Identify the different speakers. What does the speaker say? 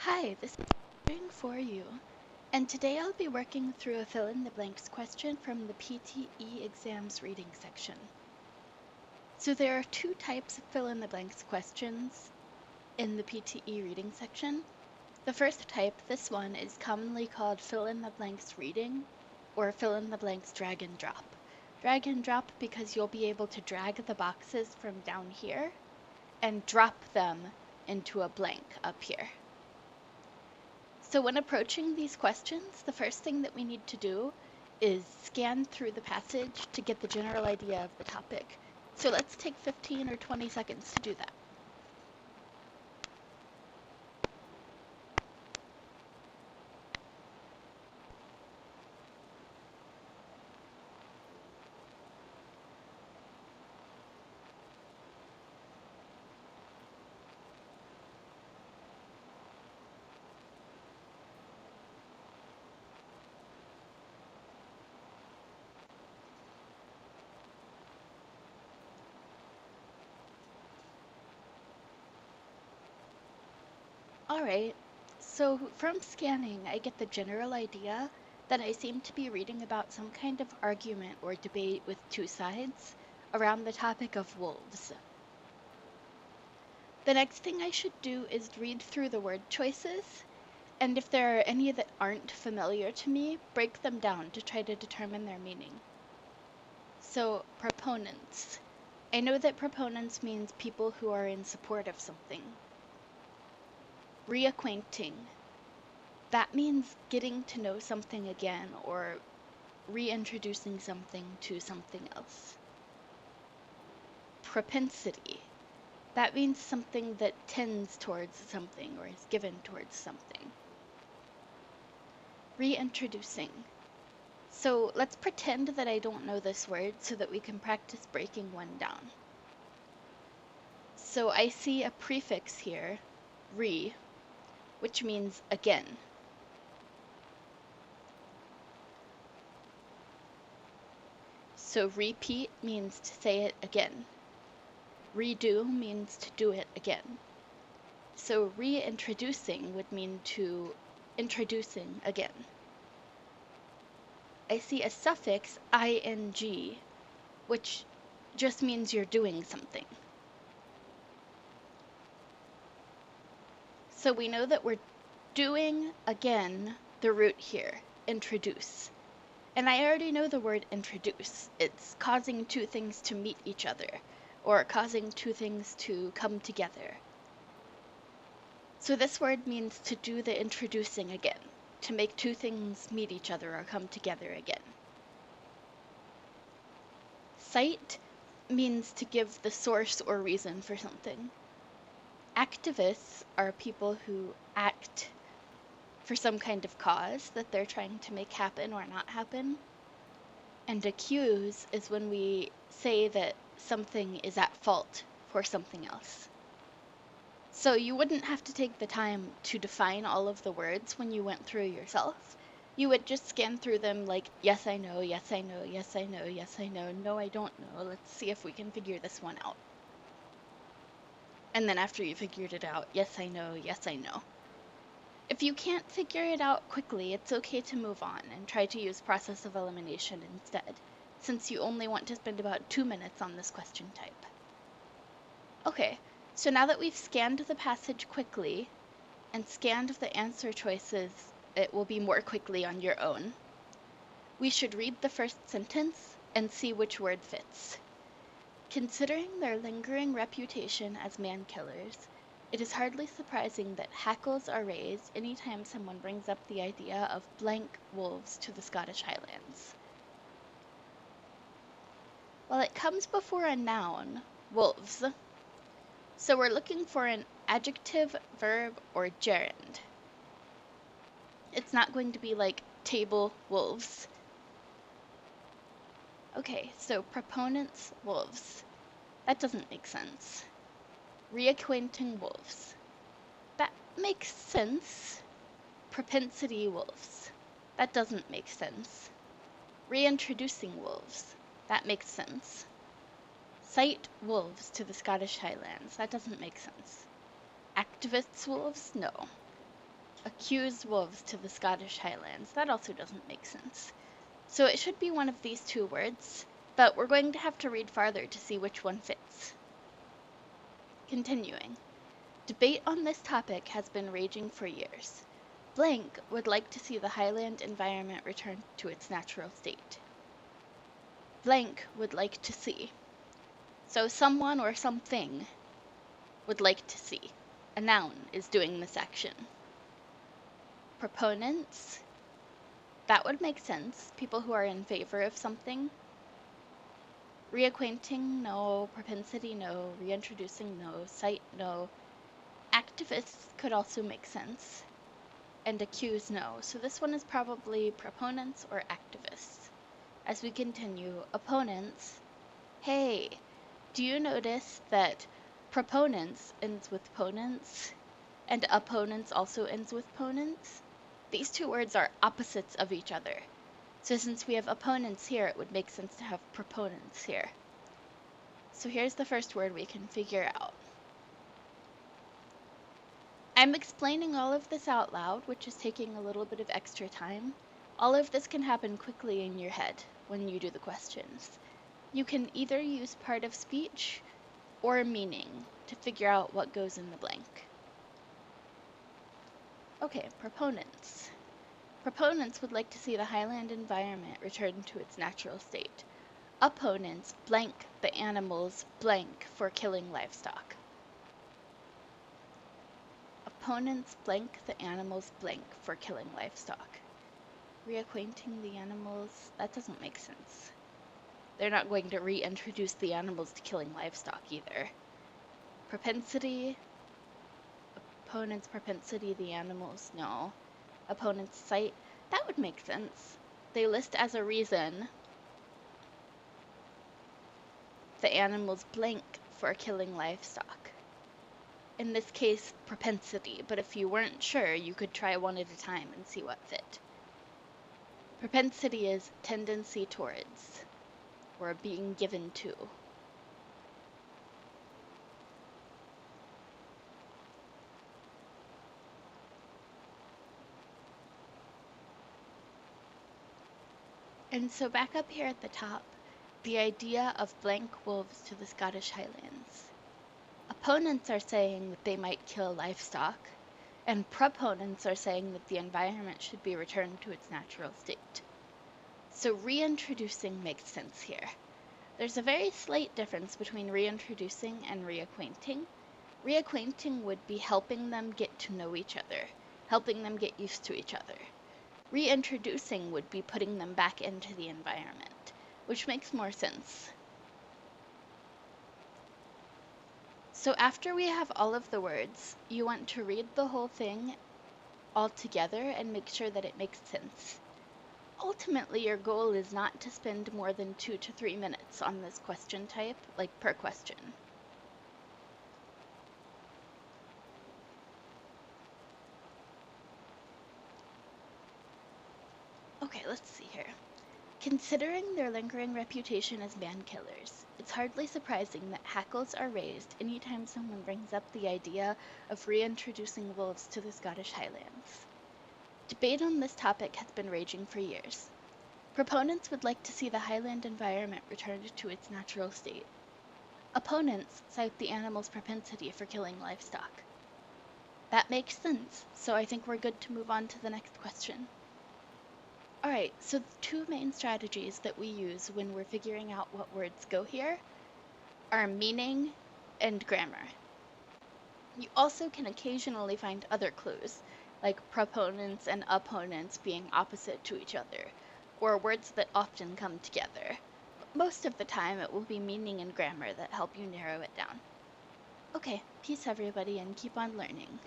Speaker 1: Hi, this is Doing For You, and today I'll be working through a fill-in-the-blanks question from the PTE exams reading section. So there are two types of fill-in-the-blanks questions in the PTE reading section. The first type, this one, is commonly called fill-in-the-blanks reading or fill-in-the-blanks drag and drop. Drag and drop because you'll be able to drag the boxes from down here and drop them into a blank up here. So when approaching these questions, the first thing that we need to do is scan through the passage to get the general idea of the topic. So let's take 15 or 20 seconds to do that. Alright, so from scanning, I get the general idea that I seem to be reading about some kind of argument or debate with two sides around the topic of wolves. The next thing I should do is read through the word choices, and if there are any that aren't familiar to me, break them down to try to determine their meaning. So, proponents. I know that proponents means people who are in support of something. Reacquainting. That means getting to know something again or reintroducing something to something else. Propensity. That means something that tends towards something or is given towards something. Reintroducing. So let's pretend that I don't know this word so that we can practice breaking one down. So I see a prefix here, re, which means again. So repeat means to say it again. Redo means to do it again. So reintroducing would mean to introducing again. I see a suffix ing, which just means you're doing something. So we know that we're doing again the root here, introduce. And I already know the word introduce. It's causing two things to meet each other, or causing two things to come together. So this word means to do the introducing again, to make two things meet each other or come together again. Cite means to give the source or reason for something. Activists are people who act for some kind of cause that they're trying to make happen or not happen. And accuse is when we say that something is at fault for something else. So you wouldn't have to take the time to define all of the words when you went through yourself. You would just scan through them like, yes, I know, yes, I know, yes, I know, yes, I know, no, I don't know. Let's see if we can figure this one out. And then after you figured it out, yes, I know, yes, I know. If you can't figure it out quickly, it's okay to move on and try to use process of elimination instead, since you only want to spend about 2 minutes on this question type. Okay, so now that we've scanned the passage quickly and scanned the answer choices, it will be more quickly on your own. We should read the first sentence and see which word fits. Considering their lingering reputation as man-killers, it is hardly surprising that hackles are raised anytime someone brings up the idea of blank wolves to the Scottish Highlands. Well, it comes before a noun, wolves, so we're looking for an adjective, verb, or gerund. It's not going to be like table wolves. Okay, so proponents wolves. That doesn't make sense. Reacquainting wolves. That makes sense. Propensity wolves. That doesn't make sense. Reintroducing wolves. That makes sense. Cite wolves to the Scottish Highlands. That doesn't make sense. Activists wolves? No. accuse wolves to the Scottish Highlands. That also doesn't make sense. So it should be one of these two words, but we're going to have to read farther to see which one fits. Continuing. Debate on this topic has been raging for years. Blank would like to see the highland environment return to its natural state. Blank would like to see. So someone or something would like to see. A noun is doing this action. Proponents, that would make sense. People who are in favor of something. Reacquainting, no. Propensity, no. Reintroducing, no. Cite, no. Activists could also make sense. And accuse, no. So this one is probably proponents or activists. As we continue, opponents. Hey, do you notice that proponents ends with ponents, and opponents also ends with ponents? These two words are opposites of each other. So since we have opponents here, it would make sense to have proponents here. So here's the first word we can figure out. I'm explaining all of this out loud, which is taking a little bit of extra time. All of this can happen quickly in your head when you do the questions. You can either use part of speech or meaning to figure out what goes in the blank. Okay, proponents. Proponents would like to see the highland environment return to its natural state. Opponents blank the animals blank for killing livestock. Opponents blank the animals blank for killing livestock. Reacquainting the animals, that doesn't make sense. They're not going to reintroduce the animals to killing livestock either. Propensity, opponents propensity, the animals, no. Opponents cite, that would make sense. They list as a reason the animals blank for killing livestock. In this case, propensity, but if you weren't sure, you could try one at a time and see what fit. Propensity is tendency towards, or being given to. And so back up here at the top, the idea of blank wolves to the Scottish Highlands. Opponents are saying that they might kill livestock, and proponents are saying that the environment should be returned to its natural state. So reintroducing makes sense here. There's a very slight difference between reintroducing and reacquainting. Reacquainting would be helping them get to know each other, helping them get used to each other. Reintroducing would be putting them back into the environment, which makes more sense. So after we have all of the words, you want to read the whole thing all together and make sure that it makes sense. Ultimately, your goal is not to spend more than 2 to 3 minutes on this question type, like per question. Okay, let's see here. Considering their lingering reputation as man-killers, it's hardly surprising that hackles are raised anytime someone brings up the idea of reintroducing wolves to the Scottish Highlands. Debate on this topic has been raging for years. Proponents would like to see the highland environment returned to its natural state. Opponents cite the animal's propensity for killing livestock. That makes sense, so I think we're good to move on to the next question. Alright, so the two main strategies that we use when we're figuring out what words go here are meaning and grammar. You also can occasionally find other clues, like proponents and opponents being opposite to each other, or words that often come together. Most of the time it will be meaning and grammar that help you narrow it down. Okay, peace everybody and keep on learning.